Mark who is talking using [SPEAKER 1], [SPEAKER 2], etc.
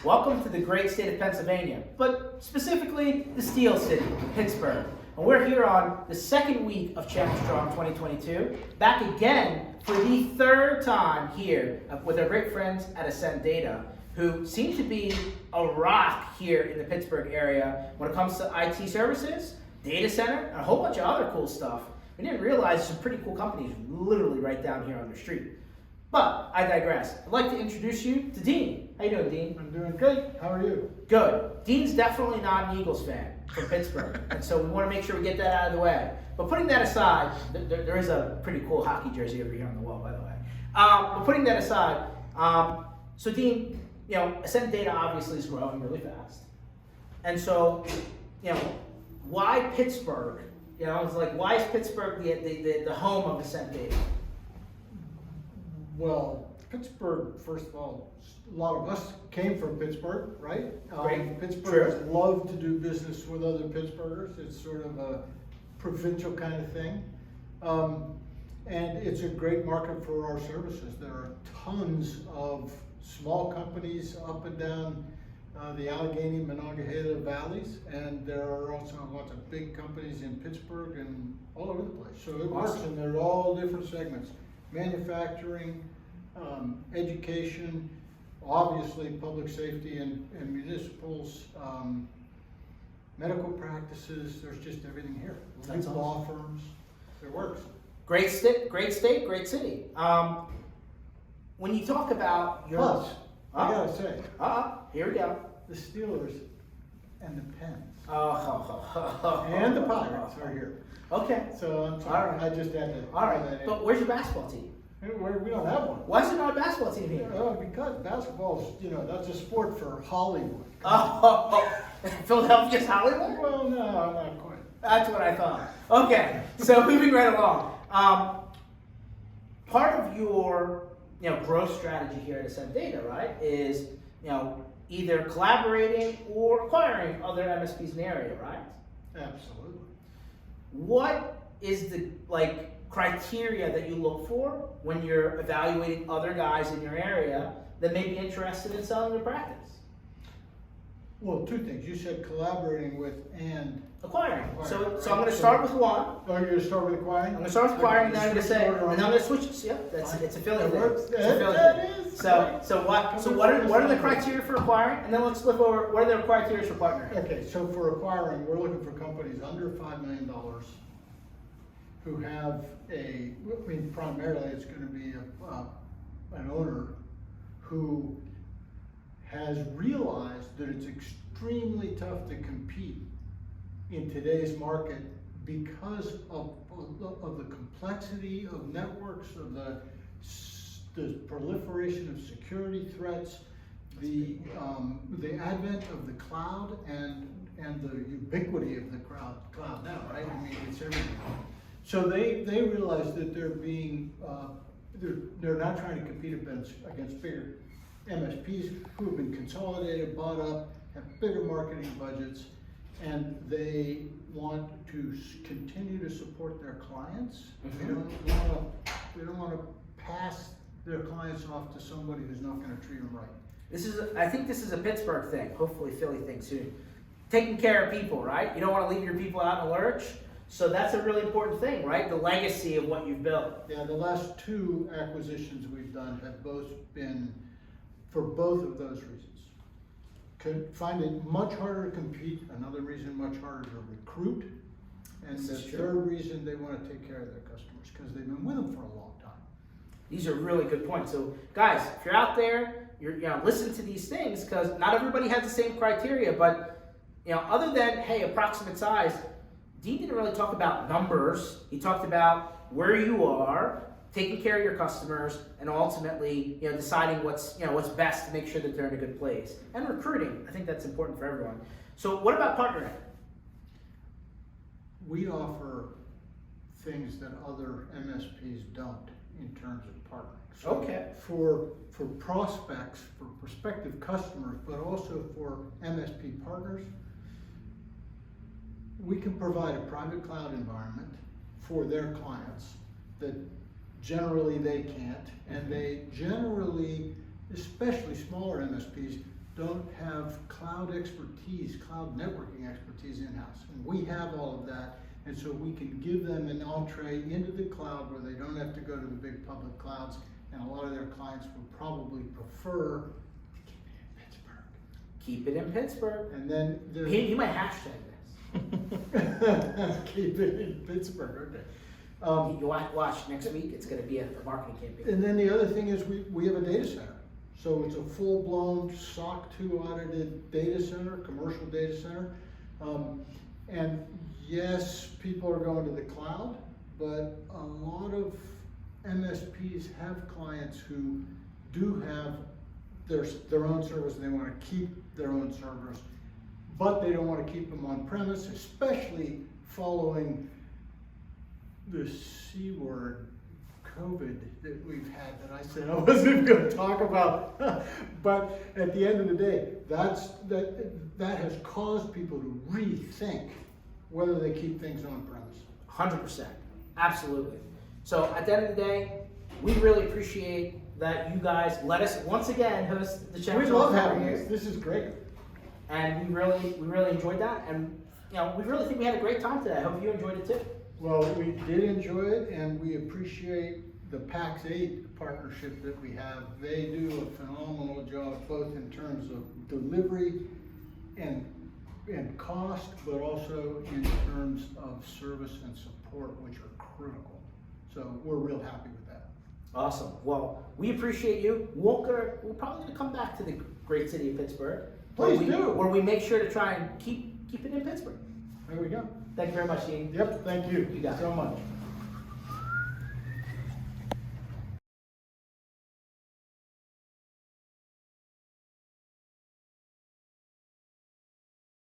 [SPEAKER 1] Welcome to the great state of Pennsylvania, but specifically the Steel City, Pittsburgh. And we're here on the second week of Challenge Strong 2022, back again for the third time here with our great friends at ASCENT Data, who seem to be a rock here in the Pittsburgh area when it comes to IT services, data center, and a whole bunch of other cool stuff. We didn't realize some pretty cool companies literally right down here on the street. But I digress. I'd like to introduce you to Dean. How you doing, Dean?
[SPEAKER 2] I'm doing great. How are you?
[SPEAKER 1] Good. Dean's definitely not an Eagles fan from Pittsburgh, and so we want to make sure we get that out of the way. But putting that aside, there is a pretty cool hockey jersey over here on the wall, by the way. But putting that aside, so Dean, ASCENT Data obviously is growing really fast, and so why Pittsburgh? It's like, why is Pittsburgh the home of ASCENT Data?
[SPEAKER 2] Well, Pittsburgh, first of all, a lot of us came from Pittsburgh, right? Pittsburghers love to do business with other Pittsburghers. It's sort of a provincial kind of thing. And it's a great market for our services. There are tons of small companies up and down the Allegheny, Monongahela valleys, and there are also lots of big companies in Pittsburgh and all over the place. So it works, and they're all different segments. Manufacturing, education, obviously public safety and municipals, medical practices, there's just everything here.
[SPEAKER 1] That's
[SPEAKER 2] law firms, it works.
[SPEAKER 1] Great state, great city. When you talk about your...
[SPEAKER 2] Plus, I gotta say,
[SPEAKER 1] here we go.
[SPEAKER 2] the Steelers and the Pens
[SPEAKER 1] Oh.
[SPEAKER 2] and the Pirates are here.
[SPEAKER 1] Okay.
[SPEAKER 2] So I'm sorry,
[SPEAKER 1] All right.
[SPEAKER 2] I just had to.
[SPEAKER 1] All right, but where's your basketball team?
[SPEAKER 2] We don't have one.
[SPEAKER 1] Why is there not a basketball team here?
[SPEAKER 2] Because basketball's, that's a sport for Hollywood.
[SPEAKER 1] Oh, Philadelphia's Hollywood?
[SPEAKER 2] Well, no, not quite.
[SPEAKER 1] That's what I thought. Okay, so moving right along. Part of your growth strategy here at ASCENT Data, right, is either collaborating or acquiring other MSPs in the area, right?
[SPEAKER 2] Absolutely.
[SPEAKER 1] What is the criteria that you look for when you're evaluating other guys in your area that may be interested in selling your practice?
[SPEAKER 2] Well, two things. You said collaborating with and
[SPEAKER 1] Acquiring. So
[SPEAKER 2] right?
[SPEAKER 1] I'm going to start with one.
[SPEAKER 2] Oh, you're going to start with acquiring?
[SPEAKER 1] I'm going to start with acquiring, and then I'm going to say, and then I'm going to switch. Yeah, it's affiliate thing. It's affiliate thing. So what are the criteria for acquiring? And then let's flip over. What are the criteria for partnering?
[SPEAKER 2] Okay, so for acquiring, we're looking for companies under $5 million who have primarily it's going to be an owner who has realized that it's extremely tough to compete in today's market because of the complexity of networks, of the proliferation of security threats, the advent of the cloud and the ubiquity of the cloud now, right? It's everything. So they realize that they're being they're not trying to compete against bigger MSPs who have been consolidated, bought up, have bigger marketing budgets, and they want to continue to support their clients. Mm-hmm. They don't want to pass their clients off to somebody who's not going to treat them right.
[SPEAKER 1] I think this is a Pittsburgh thing, hopefully Philly thing soon. Taking care of people, right? You don't want to leave your people out in the lurch. So that's a really important thing, right? The legacy of what you've built.
[SPEAKER 2] Yeah, the last two acquisitions we've done have both been for both of those reasons. Find it much harder to compete, another reason much harder to recruit, and the third reason they want to take care of their customers because they've been with them for a long time.
[SPEAKER 1] These are really good points. So guys, if you're out there, listen to these things because not everybody has the same criteria, but other than, hey, approximate size, Dean didn't really talk about numbers. He talked about where you are, taking care of your customers, and ultimately, deciding what's best to make sure that they're in a good place. And recruiting, I think that's important for everyone. So what about partnering?
[SPEAKER 2] We offer things that other MSPs don't in terms of partnering. So
[SPEAKER 1] okay.
[SPEAKER 2] For prospects, for prospective customers, but also for MSP partners, we can provide a private cloud environment for their clients that generally they can't, and they generally, especially smaller MSPs, don't have cloud expertise, cloud networking expertise in-house. And we have all of that. And so we can give them an entree into the cloud where they don't have to go to the big public clouds. And a lot of their clients would probably prefer to keep it in Pittsburgh.
[SPEAKER 1] Keep it in Pittsburgh.
[SPEAKER 2] And then
[SPEAKER 1] He might hashtag this.
[SPEAKER 2] keep it in Pittsburgh, okay.
[SPEAKER 1] You watch next week, it's going to be a marketing campaign.
[SPEAKER 2] And then the other thing is we have a data center. So it's a full-blown SOC 2 audited data center, commercial data center. And yes, people are going to the cloud, but a lot of MSPs have clients who do have their own servers and they want to keep their own servers, but they don't want to keep them on premise, especially following the C word, COVID, that we've had that I said I wasn't going to talk about. But at the end of the day, that has caused people to rethink whether they keep things on premise.
[SPEAKER 1] 100%. Absolutely. So at the end of the day, we really appreciate that you guys let us once again host the challenge.
[SPEAKER 2] We love having this. This is great.
[SPEAKER 1] And we really enjoyed that. And we really think we had a great time today. I hope you enjoyed it too.
[SPEAKER 2] Well, we did enjoy it, and we appreciate the PAX 8 partnership that we have. They do a phenomenal job, both in terms of delivery and cost, but also in terms of service and support, which are critical. So we're real happy with that.
[SPEAKER 1] Awesome. Well, we appreciate you. Walker, we're probably going to come back to the great city of Pittsburgh.
[SPEAKER 2] Please do.
[SPEAKER 1] Where we make sure to try and keep it in Pittsburgh.
[SPEAKER 2] There we go.
[SPEAKER 1] Thank you very much, Dean.
[SPEAKER 2] Yep, thank you.
[SPEAKER 1] You got it.
[SPEAKER 2] So much.